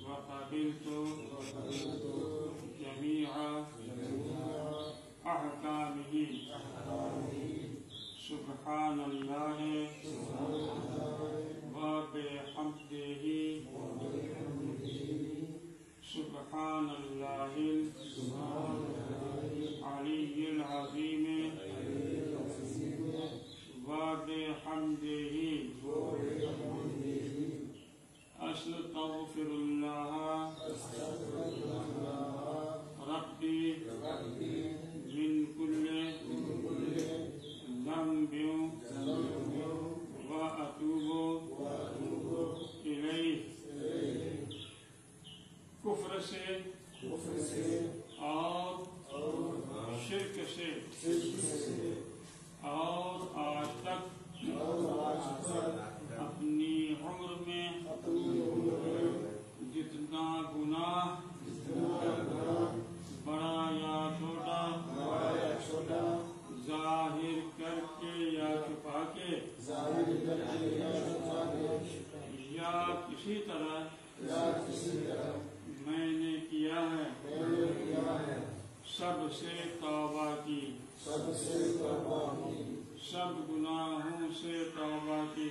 وقبلت جميع أحكامه سبحان الله وبحمده سبحان الله العلي العظيم وبحمده أستغفر الله ربي من كل ذنب وأتوب إليه. کفر سے اور شرک سے اور آج تک اپنی عمر میں جتنا گناہ بڑا یا چھوٹا ظاہر کر کے یا چھپا کے یا کسی طرح میں نے کیا ہے سب سے توبہ کی سب گناہوں سے توبہ کی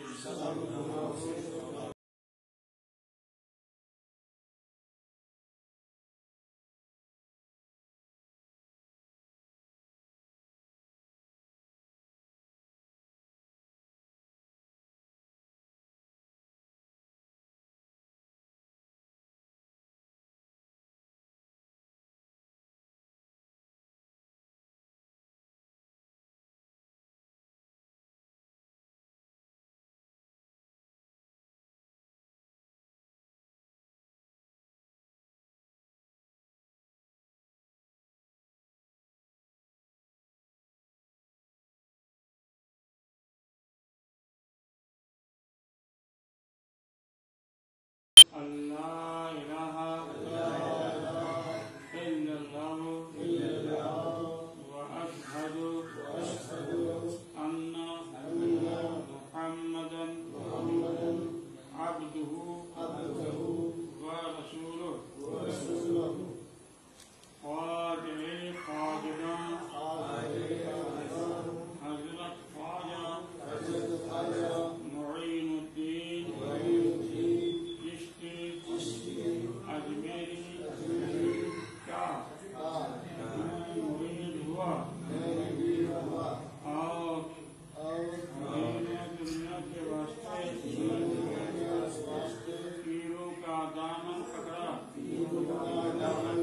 اللہ